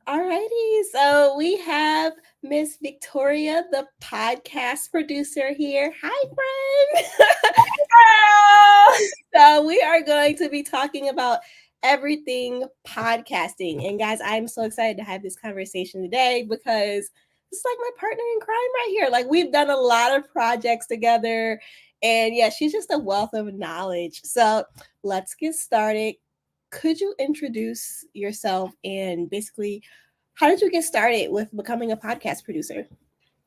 Alrighty, so we have Miss Victoria, the podcast producer here. Hi, friend. Girl. So we are going to be talking about everything podcasting. And guys, I'm so excited to have this conversation today because it's like my partner in crime right here. Like we've done a lot of projects together. And yeah, she's just a wealth of knowledge. So let's get started. Could you introduce yourself and basically how did you get started with becoming a podcast producer?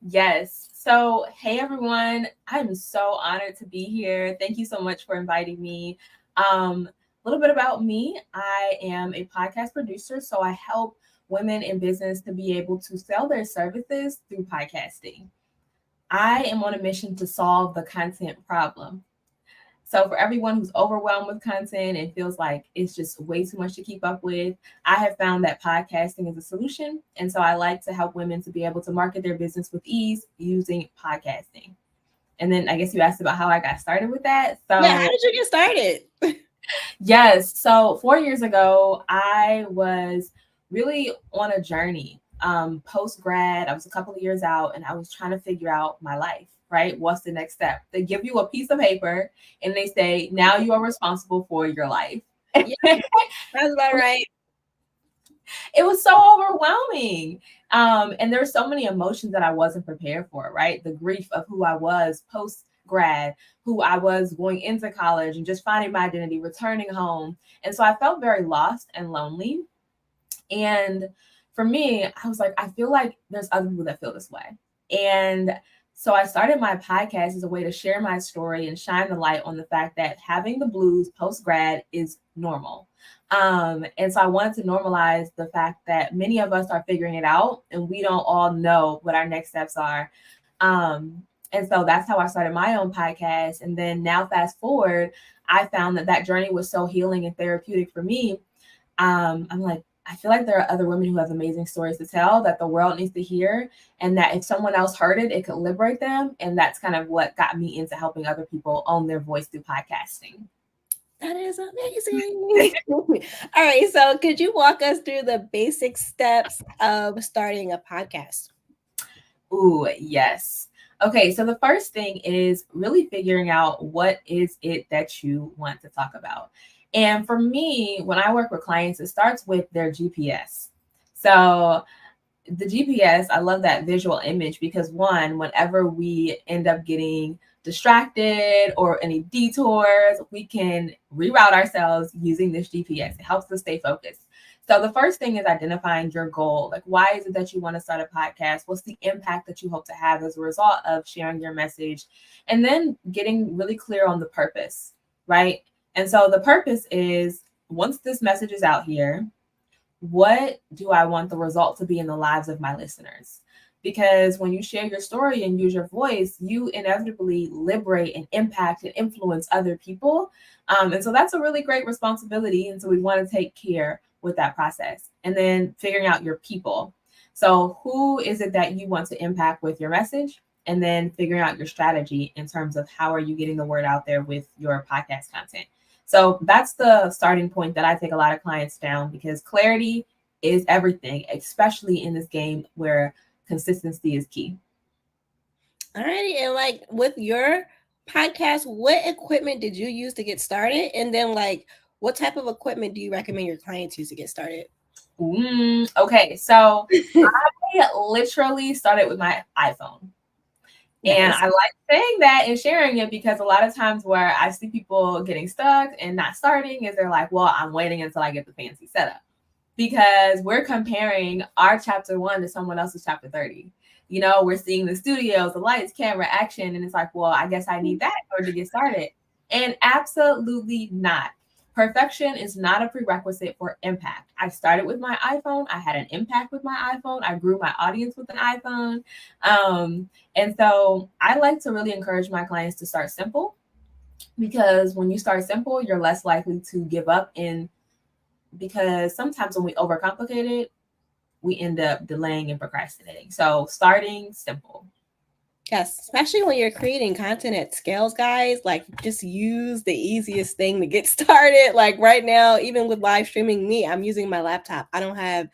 Yes. So, hey everyone, I'm so honored to be here. Thank you so much for inviting me. A little bit about me. I am a podcast producer, so I help women in business to be able to sell their services through podcasting. I am on a mission to solve the content problem. So for everyone who's overwhelmed with content and feels like it's just way too much to keep up with, I have found that podcasting is a solution. And so I like to help women to be able to market their business with ease using podcasting. And then I guess you asked about how I got started with that. Yeah, how did you get started? Yes. So 4 years ago, I was really on a journey. Post grad, I was a couple of years out and I was trying to figure out my life, right? What's the next step? They give you a piece of paper and they say, now you are responsible for your life. Yeah, that's about right. It was so overwhelming. And there were so many emotions that I wasn't prepared for, right? The grief of who I was post grad, who I was going into college and just finding my identity, returning home. And so I felt very lost and lonely. And for me, I was like, I feel like there's other people that feel this way. And so I started my podcast as a way to share my story and shine the light on the fact that having the blues post grad is normal. And so I wanted to normalize the fact that many of us are figuring it out and we don't all know what our next steps are. And so that's how I started my own podcast. And then now, fast forward, I found that journey was so healing and therapeutic for me. I'm like, I feel like there are other women who have amazing stories to tell that the world needs to hear, and that if someone else heard it, it could liberate them. And that's kind of what got me into helping other people own their voice through podcasting. That is amazing. All right, so could you walk us through the basic steps of starting a podcast? Ooh, yes. Okay, so the first thing is really figuring out what is it that you want to talk about. And for me, when I work with clients, it starts with their GPS. So the GPS, I love that visual image because one, whenever we end up getting distracted or any detours, we can reroute ourselves using this GPS. It helps us stay focused. So the first thing is identifying your goal. Like, why is it that you want to start a podcast? What's the impact that you hope to have as a result of sharing your message? And then getting really clear on the purpose, right? And so the purpose is, once this message is out here, what do I want the result to be in the lives of my listeners? Because when you share your story and use your voice, you inevitably liberate and impact and influence other people. And so that's a really great responsibility. And so we want to take care with that process. And then figuring out your people. So who is it that you want to impact with your message? And then figuring out your strategy in terms of how are you getting the word out there with your podcast content. So that's the starting point that I take a lot of clients down, because clarity is everything, especially in this game where consistency is key. Alrighty, and like with your podcast, what equipment did you use to get started? And then like what type of equipment do you recommend your clients use to get started? Okay, so I literally started with my iPhone. And Nice. I like saying that and sharing it because a lot of times where I see people getting stuck and not starting is they're like, well, I'm waiting until I get the fancy setup, because we're comparing our chapter 1 to someone else's chapter 30. You know, we're seeing the studios, the lights, camera, action, and it's like, well, I guess I need that in order to get started. And absolutely not. Perfection is not a prerequisite for impact. I started with my iPhone. I had an impact with my iPhone. I grew my audience with an iPhone. And so I like to really encourage my clients to start simple, because when you start simple, you're less likely to give up. And because sometimes when we overcomplicate it, we end up delaying and procrastinating. So starting simple. Yes, especially when you're creating content at scales, guys, like just use the easiest thing to get started. Like right now, even with live streaming, I'm using my laptop. I don't have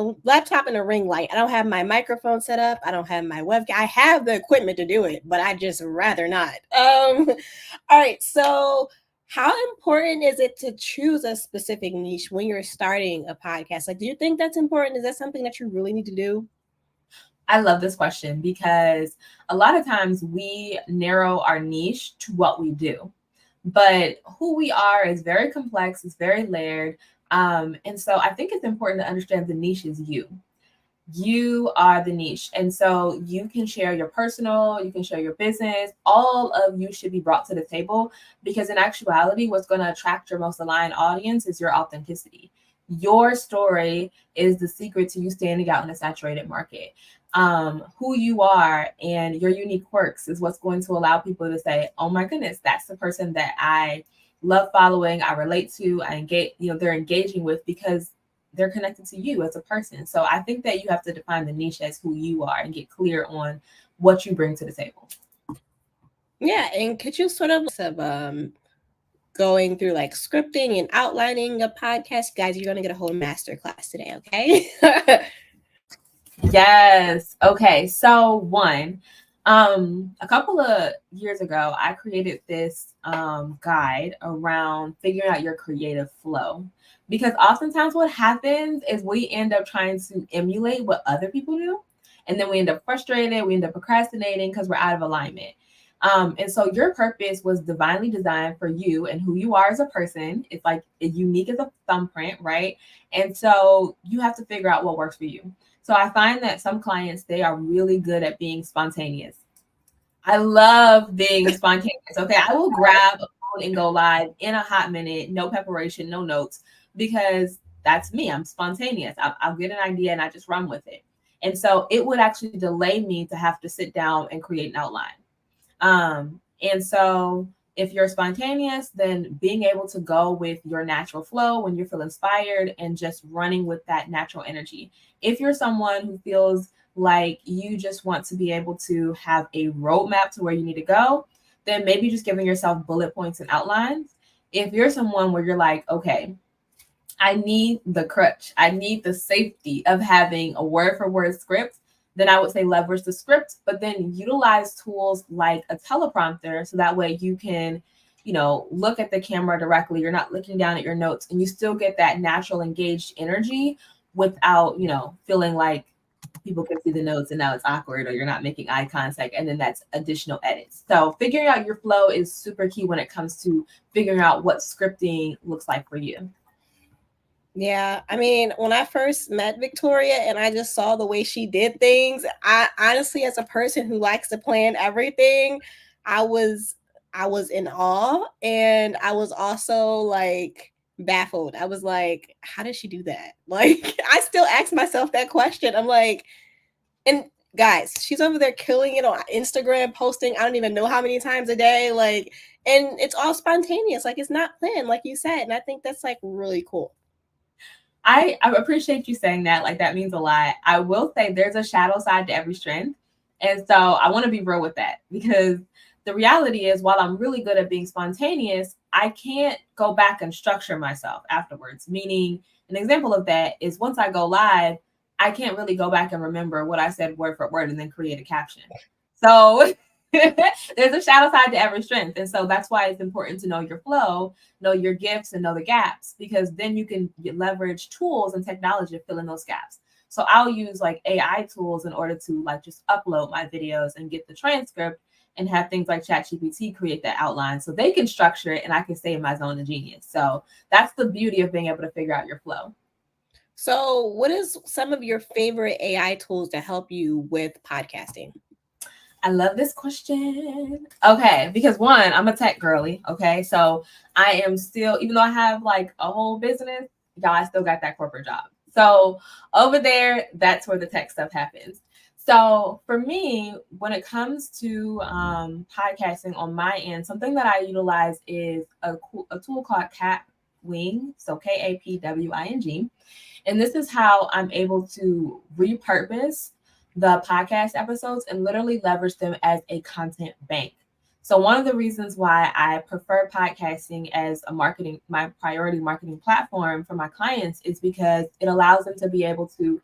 a laptop and a ring light. I don't have my microphone set up. I don't have my webcam. I have the equipment to do it, but I just rather not. All right. So how important is it to choose a specific niche when you're starting a podcast? Like, do you think that's important? Is that something that you really need to do? I love this question because a lot of times we narrow our niche to what we do, but who we are is very complex, it's very layered. And so I think it's important to understand the niche is you. You are the niche. And so you can share your personal, you can share your business, all of you should be brought to the table because in actuality, what's going to attract your most aligned audience is your authenticity. Your story is the secret to you standing out in a saturated market. Who you are and your unique quirks is what's going to allow people to say, oh my goodness, that's the person that I love following, I relate to, I engage, they're engaging with because they're connected to you as a person. So I think that you have to define the niche as who you are and get clear on what you bring to the table. Yeah. And could you sort of going through like scripting and outlining a podcast? Guys, you're going to get a whole master class today, okay? Yes. Okay. So a couple of years ago, I created this guide around figuring out your creative flow. Because oftentimes what happens is we end up trying to emulate what other people do. And then we end up frustrated, we end up procrastinating because we're out of alignment. And so your purpose was divinely designed for you and who you are as a person. It's like unique as a thumbprint, right? And so you have to figure out what works for you. So I find that some clients, they are really good at being spontaneous. I love being spontaneous. Okay, I will grab a phone and go live in a hot minute, no preparation, no notes, because that's me. I'm spontaneous. I'll get an idea and I just run with it. And so it would actually delay me to have to sit down and create an outline. And so if you're spontaneous, then being able to go with your natural flow when you feel inspired and just running with that natural energy. If you're someone who feels like you just want to be able to have a roadmap to where you need to go, then maybe just giving yourself bullet points and outlines. If you're someone where you're like, okay, I need the crutch, I need the safety of having a word for word script, then I would say leverage the script, but then utilize tools like a teleprompter so that way you can, look at the camera directly. You're not looking down at your notes and you still get that natural engaged energy without, feeling like people can see the notes and now it's awkward or you're not making eye contact. And then that's additional edits. So figuring out your flow is super key when it comes to figuring out what scripting looks like for you. Yeah, I mean, when I first met Victoria and I just saw the way she did things, I honestly, as a person who likes to plan everything, I was in awe, and I was also like baffled. I was like, how did she do that? Like, I still ask myself that question. I'm like, and guys, she's over there killing it on Instagram, posting I don't even know how many times a day, like, and it's all spontaneous, like it's not planned, like you said, and I think that's like really cool. I appreciate you saying that. Like, that means a lot. I will say there's a shadow side to every strength. And so I want to be real with that because the reality is while I'm really good at being spontaneous, I can't go back and structure myself afterwards. Meaning an example of that is once I go live, I can't really go back and remember what I said word for word and then create a caption. So there's a shadow side to every strength. And so that's why it's important to know your flow, know your gifts, and know the gaps, because then you can leverage tools and technology to fill in those gaps. So I'll use like AI tools in order to like just upload my videos and get the transcript and have things like ChatGPT create that outline so they can structure it and I can stay in my zone of genius. So that's the beauty of being able to figure out your flow. So what is some of your favorite AI tools to help you with podcasting? I love this question. Okay, because one, I'm a tech girly. Okay, so I am still, even though I have like a whole business, y'all, I still got that corporate job. So over there, that's where the tech stuff happens. So for me, when it comes to podcasting on my end, something that I utilize is a tool called Capwing. So Kapwing. And this is how I'm able to repurpose the podcast episodes and literally leverage them as a content bank. So one of the reasons why I prefer podcasting as my priority marketing platform for my clients is because it allows them to be able to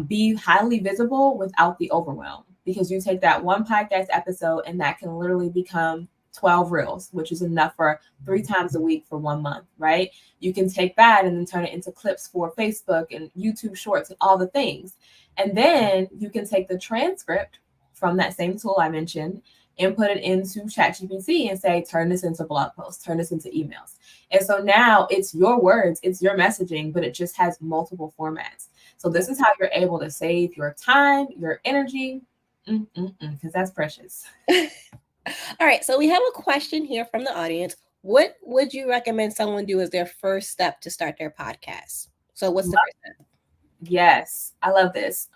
be highly visible without the overwhelm. Because you take that one podcast episode and that can literally become 12 reels, which is enough for 3 times a week for 1 month, right? You can take that and then turn it into clips for Facebook and YouTube shorts and all the things. And then you can take the transcript from that same tool I mentioned and put it into ChatGPT and say, turn this into blog posts, turn this into emails. And so now it's your words, it's your messaging, but it just has multiple formats. So this is how you're able to save your time, your energy, because that's precious. All right, so we have a question here from the audience. What would you recommend someone do as their first step to start their podcast? So what's the first step? Yes, I love this.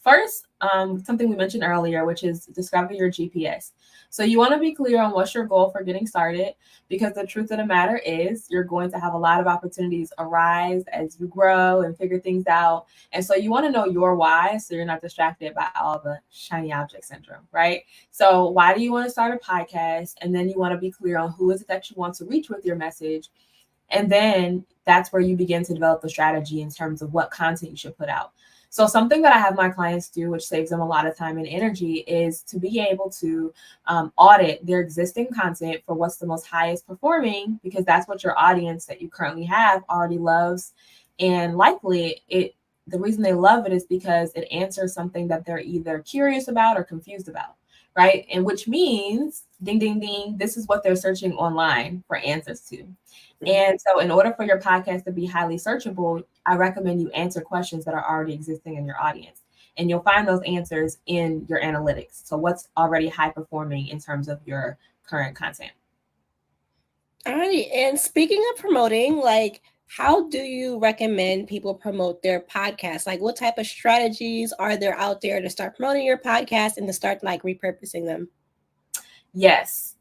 First, something we mentioned earlier, which is discover your GPS. So you want to be clear on what's your goal for getting started, because the truth of the matter is you're going to have a lot of opportunities arise as you grow and figure things out. And so you want to know your why so you're not distracted by all the shiny object syndrome, right? So why do you want to start a podcast? And then you want to be clear on who is it that you want to reach with your message. And then that's where you begin to develop the strategy in terms of what content you should put out. So something that I have my clients do, which saves them a lot of time and energy, is to be able to audit their existing content for what's the most highest performing, because that's what your audience that you currently have already loves. And likely the reason they love it is because it answers something that they're either curious about or confused about, right? And which means, ding, ding, ding, this is what they're searching online for answers to. And so in order for your podcast to be highly searchable, I recommend you answer questions that are already existing in your audience. And you'll find those answers in your analytics. So what's already high performing in terms of your current content. All right. And speaking of promoting, like, how do you recommend people promote their podcast? Like, what type of strategies are there out there to start promoting your podcast and to start like repurposing them? Yes.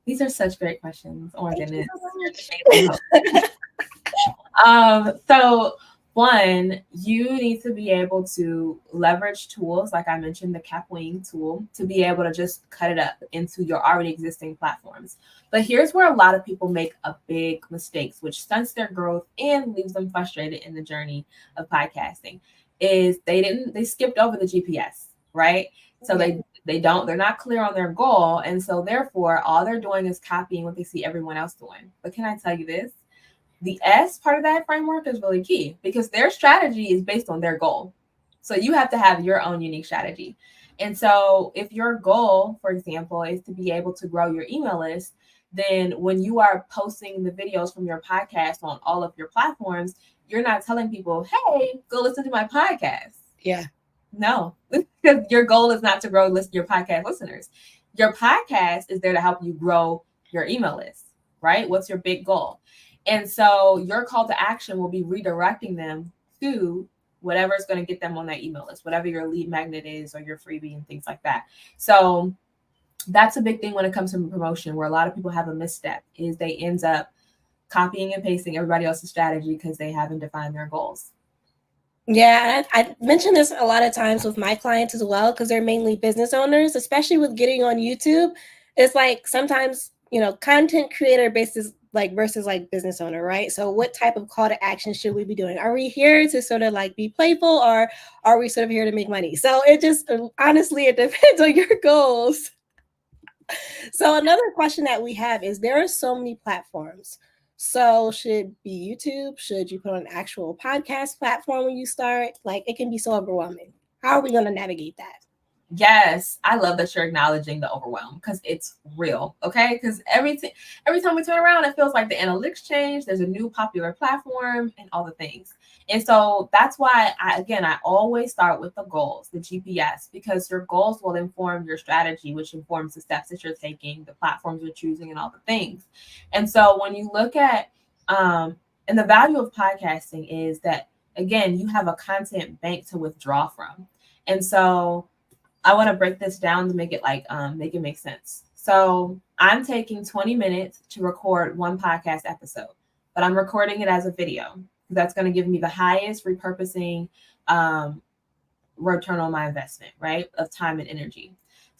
These are such great questions. Oh my goodness. So one, you need to be able to leverage tools, like I mentioned, the Capwing tool, to be able to just cut it up into your already existing platforms. But here's where a lot of people make a big mistakes, which stunts their growth and leaves them frustrated in the journey of podcasting, is they skipped over the GPS, right? So they're not clear on their goal. And so therefore, all they're doing is copying what they see everyone else doing. But can I tell you this? The S part of that framework is really key, because their strategy is based on their goal. So you have to have your own unique strategy. And so if your goal, for example, is to be able to grow your email list, then when you are posting the videos from your podcast on all of your platforms, you're not telling people, hey, go listen to my podcast. Yeah. No, because your goal is not to grow your podcast listeners. Your podcast is there to help you grow your email list, right? What's your big goal? And so your call to action will be redirecting them to whatever is going to get them on that email list, whatever your lead magnet is or your freebie and things like that. So that's a big thing when it comes to promotion, where a lot of people have a misstep, is they end up copying and pasting everybody else's strategy because they haven't defined their goals. Yeah, I mention this a lot of times with my clients as well, because they're mainly business owners, especially with getting on YouTube. It's like sometimes, content creator versus like business owner, right? So what type of call to action should we be doing? Are we here to sort of like be playful, or are we sort of here to make money? So it just, honestly, it depends on your goals. So another question that we have is, there are so many platforms. So should be YouTube? Should you put on an actual podcast platform when you start? Like, it can be so overwhelming. How are we going to navigate that? Yes, I love that you're acknowledging the overwhelm, because it's real, okay? Because every time we turn around, it feels like the analytics change. There's a new popular platform and all the things. And so that's why I always start with the goals, the GPS, because your goals will inform your strategy, which informs the steps that you're taking, the platforms you're choosing, and all the things. And so when you look at, and the value of podcasting is that, again, you have a content bank to withdraw from. And so I want to break this down to make it make sense. So I'm taking 20 minutes to record one podcast episode, but I'm recording it as a video. That's going to give me the highest repurposing return on my investment, right, of time and energy.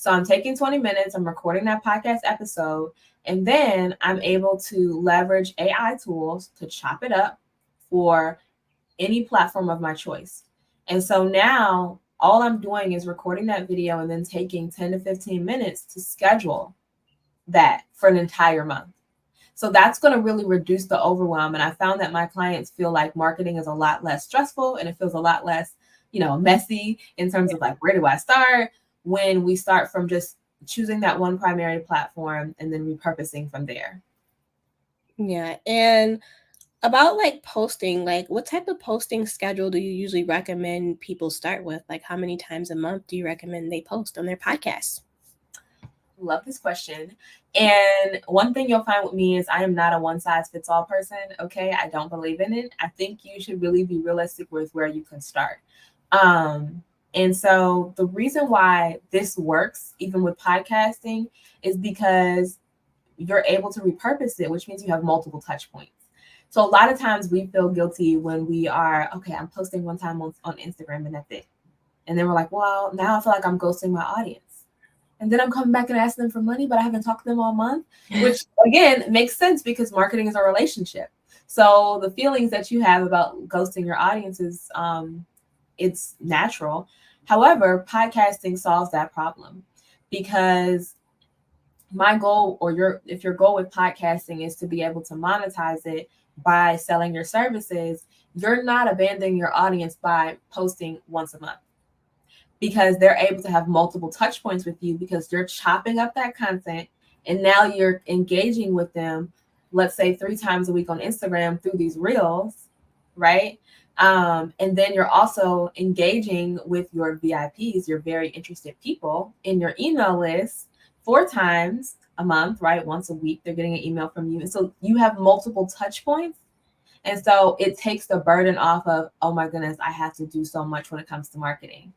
So I'm taking 20 minutes, I'm recording that podcast episode, and then I'm able to leverage AI tools to chop it up for any platform of my choice. And so now all I'm doing is recording that video and then taking 10 to 15 minutes to schedule that for an entire month. So that's going to really reduce the overwhelm. And I found that my clients feel like marketing is a lot less stressful and it feels a lot less, messy in terms of like, where do I start? When we start from just choosing that one primary platform and then repurposing from there. Yeah. And about like posting, like what type of posting schedule do you usually recommend people start with? Like how many times a month do you recommend they post on their podcast? Love this question. And one thing you'll find with me is I am not a one size fits all person. Okay. I don't believe in it. I think you should really be realistic with where you can start. And so the reason why this works, even with podcasting, is because you're able to repurpose it, which means you have multiple touch points. So a lot of times we feel guilty when we are, okay, I'm posting one time on Instagram and that's it. And then we're like, well, now I feel like I'm ghosting my audience. And then I'm coming back and asking them for money, but I haven't talked to them all month, which again makes sense because marketing is a relationship. So the feelings that you have about ghosting your audience is it's natural. However, podcasting solves that problem because my goal if your goal with podcasting is to be able to monetize it by selling your services, you're not abandoning your audience by posting once a month because they're able to have multiple touch points with you because you're chopping up that content and now you're engaging with them, let's say 3 times a week on Instagram through these reels, right? And then you're also engaging with your VIPs, your very interested people in your email list 4 times a month, right? Once a week, they're getting an email from you. And so you have multiple touch points. And so it takes the burden off of, oh my goodness, I have to do so much when it comes to marketing.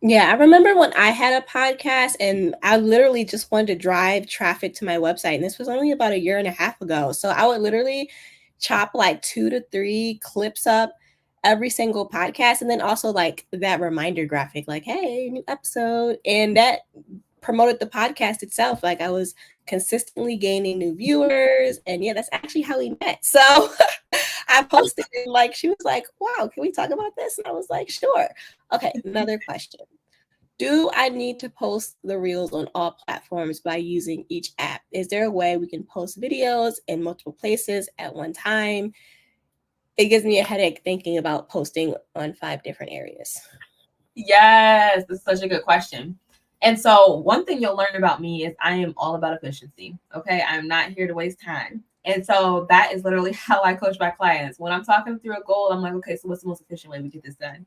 Yeah, I remember when I had a podcast and I literally just wanted to drive traffic to my website. And this was only about a year and a half ago. So I would literally chop like 2 to 3 clips up every single podcast. And then also like that reminder graphic, like, hey, new episode. And that promoted the podcast itself. Like I was consistently gaining new viewers. And yeah, that's actually how we met. So I posted and like she was like, wow, can we talk about this? And I was like, sure. Okay, another question. Do I need to post the reels on all platforms by using each app? Is there a way we can post videos in multiple places at one time? It gives me a headache thinking about posting on 5 different areas. Yes, that's such a good question. And so one thing you'll learn about me is I am all about efficiency. Okay. I'm not here to waste time. And so that is literally how I coach my clients. When I'm talking through a goal, I'm like, okay, so what's the most efficient way we get this done?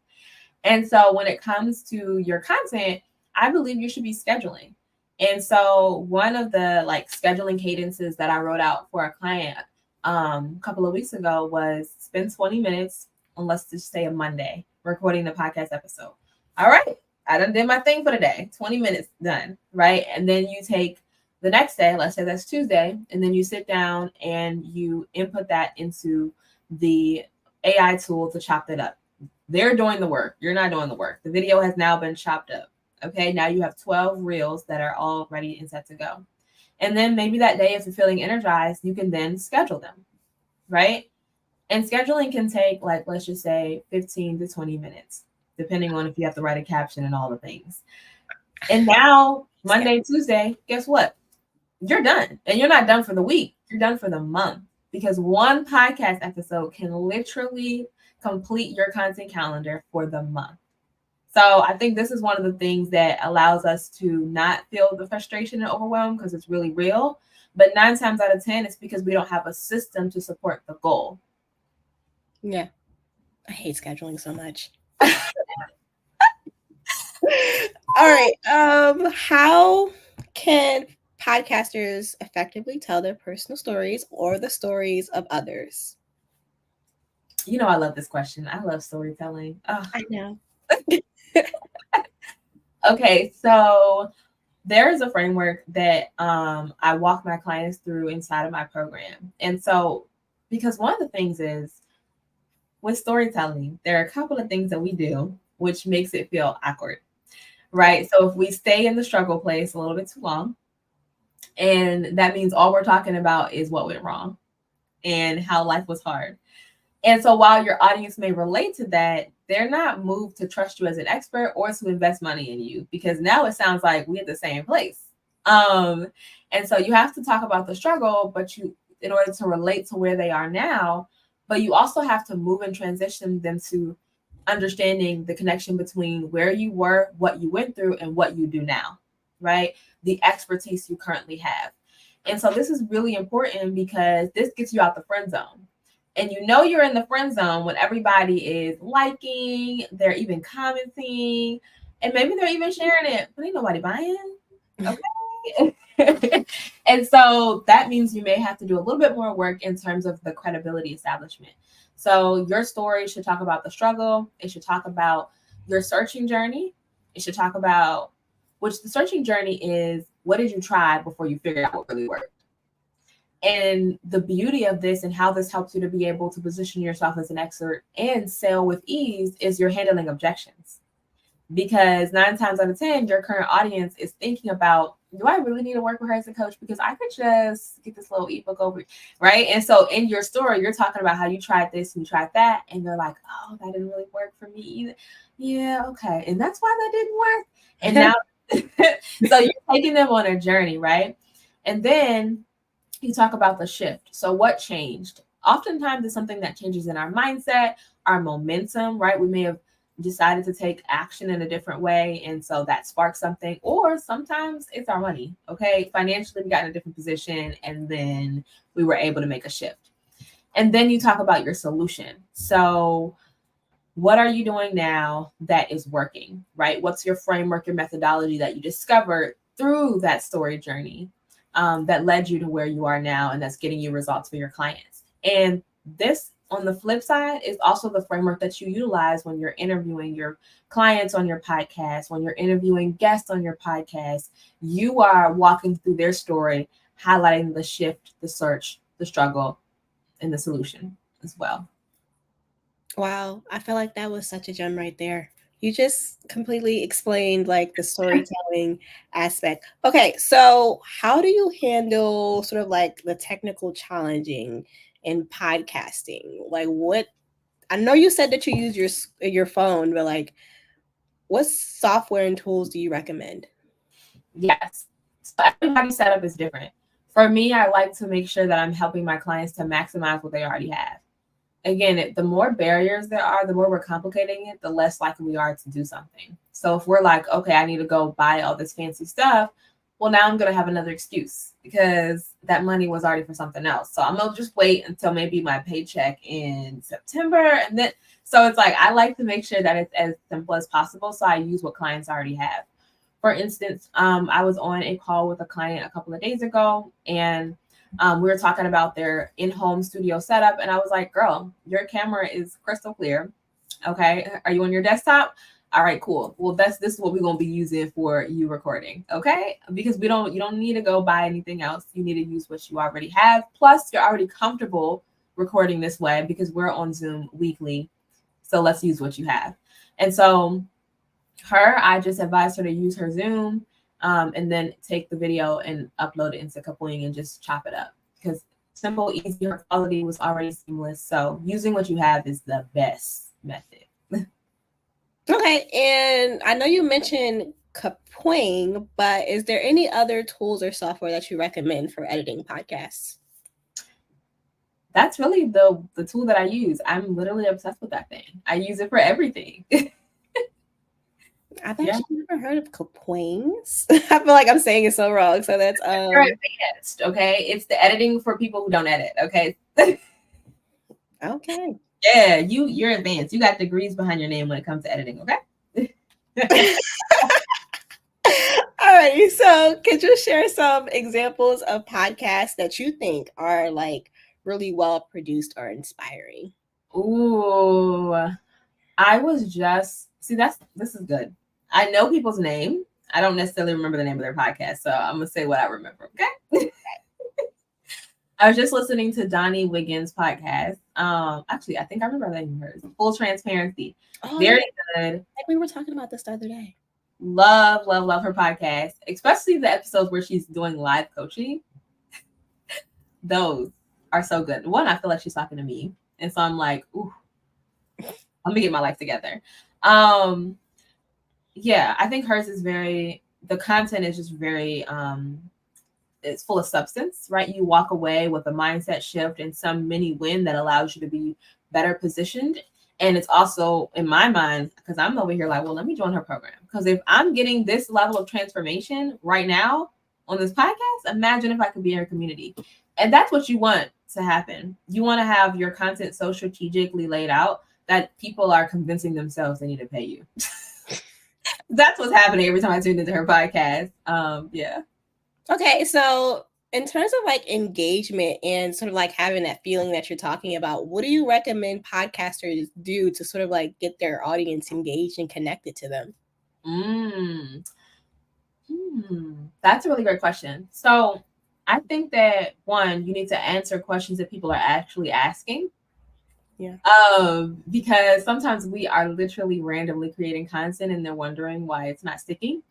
And so when it comes to your content, I believe you should be scheduling. And so one of the like scheduling cadences that I wrote out for a client a couple of weeks ago was spend 20 minutes on, let's just say, a Monday recording the podcast episode. All right, I done did my thing for the day. 20 minutes done, right? And then you take the next day, let's say that's Tuesday, and then you sit down and you input that into the AI tool to chop that up. They're doing the work. You're not doing the work. The video has now been chopped up. Okay, now you have 12 reels that are all ready and set to go. And then maybe that day, if you're feeling energized, you can then schedule them, right? And scheduling can take, like, let's just say 15 to 20 minutes, depending on if you have to write a caption and all the things. And now, Monday, Tuesday, guess what? You're done. And you're not done for the week. You're done for the month because one podcast episode can literally complete your content calendar for the month. So I think this is one of the things that allows us to not feel the frustration and overwhelm because it's really real. But 9 times out of 10, it's because we don't have a system to support the goal. Yeah. I hate scheduling so much. All right. How can podcasters effectively tell their personal stories or the stories of others? You know, I love this question. I love storytelling. Oh. I know. Okay, so there's a framework that I walk my clients through inside of my program. And so, because one of the things is with storytelling, there are a couple of things that we do which makes it feel awkward. right? So if we stay in the struggle place a little bit too long, and that means all we're talking about is what went wrong and how life was hard. And so while your audience may relate to that, they're not moved to trust you as an expert or to invest money in you, because now it sounds like we're at the same place. And so you have to talk about the struggle, but in order to relate to where they are now, but you also have to move and transition them to understanding the connection between where you were, what you went through, and what you do now, right? The expertise you currently have. And so this is really important because this gets you out the friend zone. And you know you're in the friend zone when everybody is liking, they're even commenting, and maybe they're even sharing it, but ain't nobody buying. Okay. And so that means you may have to do a little bit more work in terms of the credibility establishment. So your story should talk about the struggle. It should talk about your searching journey. It should talk about, which the searching journey is, what did you try before you figured out what really worked? And the beauty of this and how this helps you to be able to position yourself as an expert and sell with ease is you're handling objections. Because 9 times out of 10, your current audience is thinking about, do I really need to work with her as a coach? Because I could just get this little ebook over, right? And so in your story, you're talking about how you tried this and you tried that. And they're like, oh, that didn't really work for me either. Yeah, okay. And that's why that didn't work. And now, so you're taking them on a journey, right? And then you talk about the shift. So what changed? Oftentimes it's something that changes in our mindset, our momentum, right? We may have decided to take action in a different way, and so that sparks something. Or sometimes it's our money. Okay, financially we got in a different position and then we were able to make a shift. And then you talk about your solution. So what are you doing now that is working, right? What's your framework, your methodology that you discovered through that story journey that led you to where you are now, and that's getting you results for your clients? And this, on the flip side, is also the framework that you utilize when you're interviewing your clients on your podcast, when you're interviewing guests on your podcast. You are walking through their story, highlighting the shift, the search, the struggle, and the solution as well. Wow, I feel like that was such a gem right there. You just completely explained like the storytelling aspect. Okay, so how do you handle sort of like the technical challenging in podcasting? Like what, I know you said that you use your phone, but like what software and tools do you recommend? Yes. So everybody's setup is different. For me, I like to make sure that I'm helping my clients to maximize what they already have. Again, the more barriers there are, the more we're complicating it, the less likely we are to do something. So if we're like, okay, I need to go buy all this fancy stuff, well, now I'm going to have another excuse because that money was already for something else. So I'm going to just wait until maybe my paycheck in September. And then, so it's like, I like to make sure that it's as simple as possible. So I use what clients already have. For instance, I was on a call with a client a couple of days ago, and we were talking about their in-home studio setup. And I was like, girl, your camera is crystal clear. Okay. Are you on your desktop? All right, cool. Well, this is what we're going to be using for you recording. Okay. Because you don't need to go buy anything else. You need to use what you already have. Plus you're already comfortable recording this way because we're on Zoom weekly. So let's use what you have. And so I just advised her to use her Zoom and then take the video and upload it into Kapwing and just chop it up, because simple, easy, her quality was already seamless. So using what you have is the best method. Okay, and I know you mentioned Kapwing, but is there any other tools or software that you recommend for editing podcasts? That's really the tool that I use. I'm literally obsessed with that thing. I use it for everything. I've actually never heard of Kapwings. I feel like I'm saying it so wrong. So that's You're advanced, okay? It's the editing for people who don't edit, okay? Okay. Yeah, you're advanced. You got degrees behind your name when it comes to editing, okay? All right. So could you share some examples of podcasts that you think are like really well produced or inspiring? Ooh, I was just this is good. I know people's name. I don't necessarily remember the name of their podcast, so I'm gonna say what I remember. Okay. I was just listening to Donnie Wiggins' podcast. Actually, I think I remember the name of hers. Full Transparency. Oh, Very good. like we were talking about this the other day. Love, love, love her podcast, especially the episodes where she's doing live coaching. Those are so good. One, I feel like she's talking to me. And so I'm like, ooh, let me get my life together. Yeah, I think hers is the content is just very, it's full of substance, right? You walk away with a mindset shift and some mini win that allows you to be better positioned. And it's also, in my mind, because I'm over here like, well, let me join her program. Because if I'm getting this level of transformation right now on this podcast, imagine if I could be in her community. And that's what you want to happen. You want to have your content so strategically laid out that people are convincing themselves they need to pay you. That's what's happening every time I tune into her podcast. Yeah. Okay, so in terms of like engagement and sort of like having that feeling that you're talking about, what do you recommend podcasters do to sort of like get their audience engaged and connected to them? That's a really great question. So I think that one, you need to answer questions that people are actually asking. Yeah. Because sometimes we are literally randomly creating content and they're wondering why it's not sticking.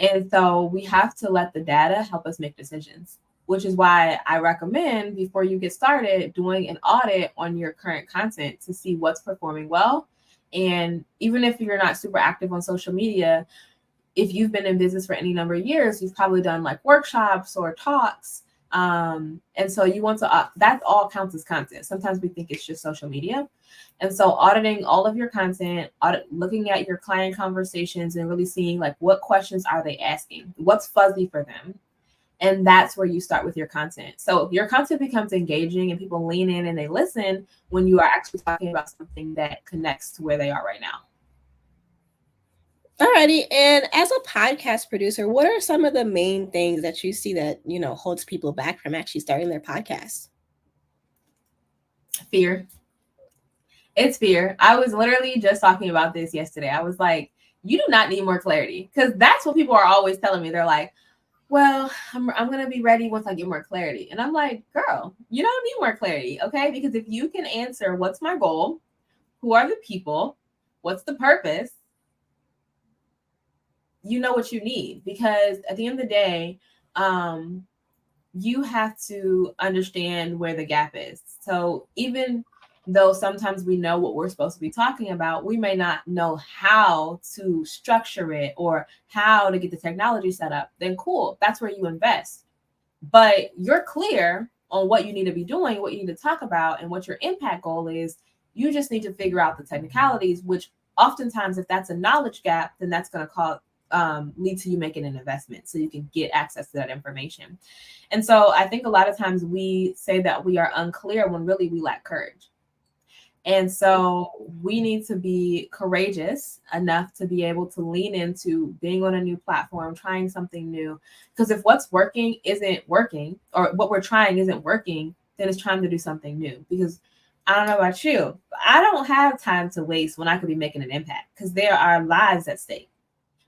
And so we have to let the data help us make decisions, which is why I recommend before you get started doing an audit on your current content to see what's performing well. And even if you're not super active on social media, if you've been in business for any number of years, you've probably done like workshops or talks. And so you want to, that all counts as content. Sometimes we think it's just social media. And so auditing all of your content, looking at your client conversations and really seeing like what questions are they asking, what's fuzzy for them. And that's where you start with your content. So if your content becomes engaging and people lean in and they listen when you are actually talking about something that connects to where they are right now. Alrighty, and as a podcast producer, what are some of the main things that you see that, you know, holds people back from actually starting their podcast? Fear. It's fear. I was literally just talking about this yesterday. I was like, you do not need more clarity, because that's what people are always telling me. They're like, well, I'm going to be ready once I get more clarity. And I'm like, girl, you don't need more clarity, okay? Because if you can answer what's my goal, who are the people, what's the purpose, you know what you need. Because at the end of the day, you have to understand where the gap is. So even though sometimes we know what we're supposed to be talking about, we may not know how to structure it or how to get the technology set up. Then cool, that's where you invest. But you're clear on what you need to be doing, what you need to talk about, and what your impact goal is. You just need to figure out the technicalities, which oftentimes, if that's a knowledge gap, then that's going to lead to you making an investment so you can get access to that information. And so I think a lot of times we say that we are unclear when really we lack courage. And so we need to be courageous enough to be able to lean into being on a new platform, trying something new. Because if what's working isn't working, or what we're trying isn't working, then it's time to do something new. Because I don't know about you, but I don't have time to waste when I could be making an impact, because there are lives at stake.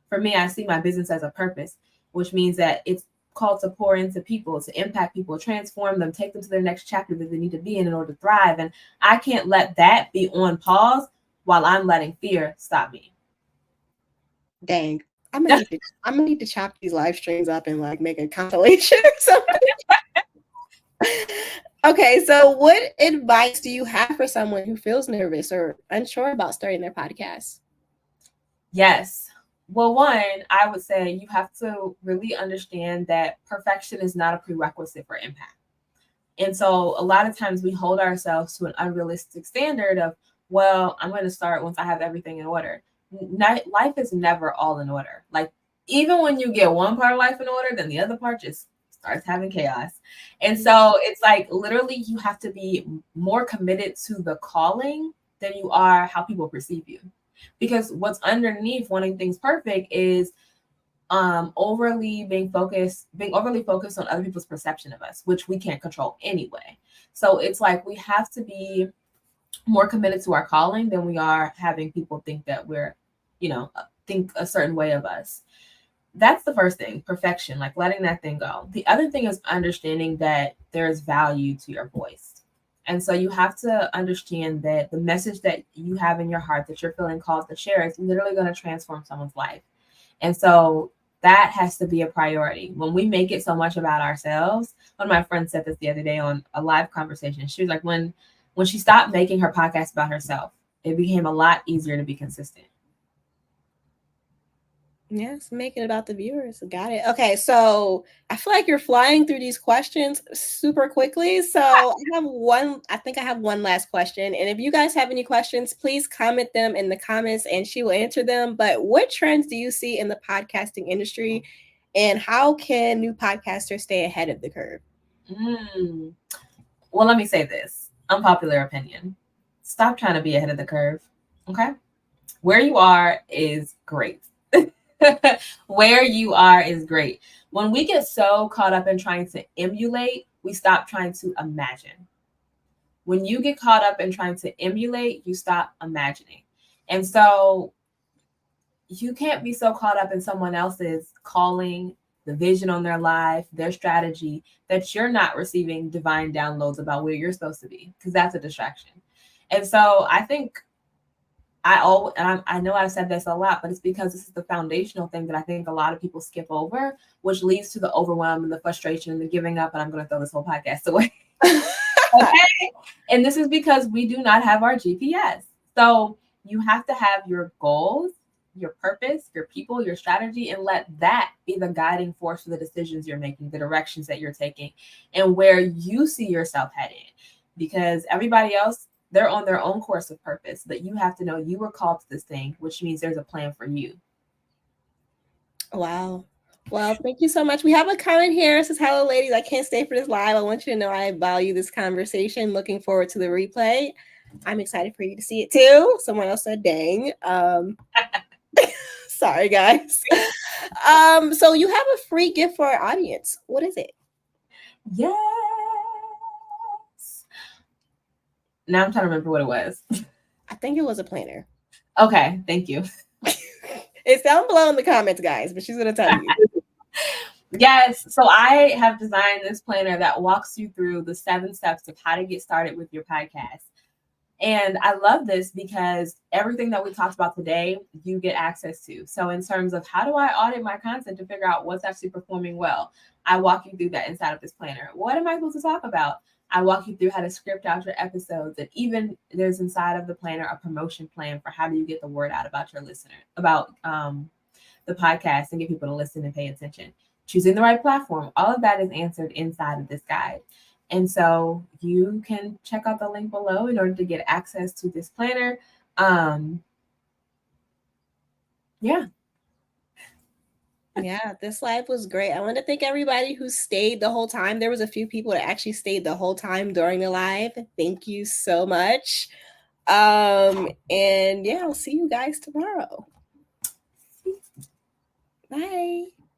For me, I see my business as a purpose, which means that it's called to pour into people, to impact people, transform them, take them to their next chapter that they need to be in order to thrive. And I can't let that be on pause while I'm letting fear stop me. Dang. I'm gonna need to chop these live streams up and like make a compilation or something. Okay, so what advice do you have for someone who feels nervous or unsure about starting their podcast? Yes. Well, one, I would say you have to really understand that perfection is not a prerequisite for impact. And so a lot of times we hold ourselves to an unrealistic standard of, well, I'm going to start once I have everything in order. Life is never all in order. Like, even when you get one part of life in order, then the other part just starts having chaos. And so it's like literally you have to be more committed to the calling than you are how people perceive you. Because what's underneath wanting things perfect is overly focused on other people's perception of us, which we can't control anyway. So it's like we have to be more committed to our calling than we are having people think that we're, think a certain way of us. That's the first thing, perfection, like letting that thing go. The other thing is understanding that there is value to your voice. And so you have to understand that the message that you have in your heart that you're feeling called to share is literally going to transform someone's life. And so that has to be a priority. When we make it so much about ourselves, one of my friends said this the other day on a live conversation. She was like, when she stopped making her podcast about herself, it became a lot easier to be consistent. Yes, make it about the viewers. Got it. Okay, so I feel like you're flying through these questions super quickly. So I think I have one last question. And if you guys have any questions, please comment them in the comments and she will answer them. But what trends do you see in the podcasting industry? And how can new podcasters stay ahead of the curve? Well, let me say this. Unpopular opinion. Stop trying to be ahead of the curve. Okay? Where you are is great. Where you are is great. When we get so caught up in trying to emulate, we stop trying to imagine. When you get caught up in trying to emulate, you stop imagining. And so you can't be so caught up in someone else's calling, the vision on their life, their strategy, that you're not receiving divine downloads about where you're supposed to be, because that's a distraction. And so I think I know I've said this a lot, but it's because this is the foundational thing that I think a lot of people skip over, which leads to the overwhelm and the frustration and the giving up. And I'm going to throw this whole podcast away. Okay. And this is because we do not have our GPS. So you have to have your goals, your purpose, your people, your strategy, and let that be the guiding force for the decisions you're making, the directions that you're taking, and where you see yourself heading. Because everybody else, they're on their own course of purpose, but you have to know you were called to this thing, which means there's a plan for you. Wow. Well, thank you so much. We have a comment here. It says, hello, ladies. I can't stay for this live. I want you to know I value this conversation. Looking forward to the replay. I'm excited for you to see it too. Someone else said, dang. Sorry, guys. So you have a free gift for our audience. What is it? Yes. Now I'm trying to remember what it was. I think it was a planner. Okay, thank you. It's down below in the comments, guys, but she's going to tell you. Yes. So I have designed this planner that walks you through the 7 steps of how to get started with your podcast. And I love this because everything that we talked about today, you get access to. So in terms of how do I audit my content to figure out what's actually performing well, I walk you through that inside of this planner. What am I supposed to talk about? I walk you through how to script out your episodes. And even there's inside of the planner a promotion plan for how do you get the word out about your listener, about the podcast, and get people to listen and pay attention. Choosing the right platform. All of that is answered inside of this guide. And so you can check out the link below in order to get access to this planner. Yeah, this live was great. I want to thank everybody who stayed the whole time. There was a few people that actually stayed the whole time during the live. Thank you so much. And yeah, I'll see you guys tomorrow. Bye.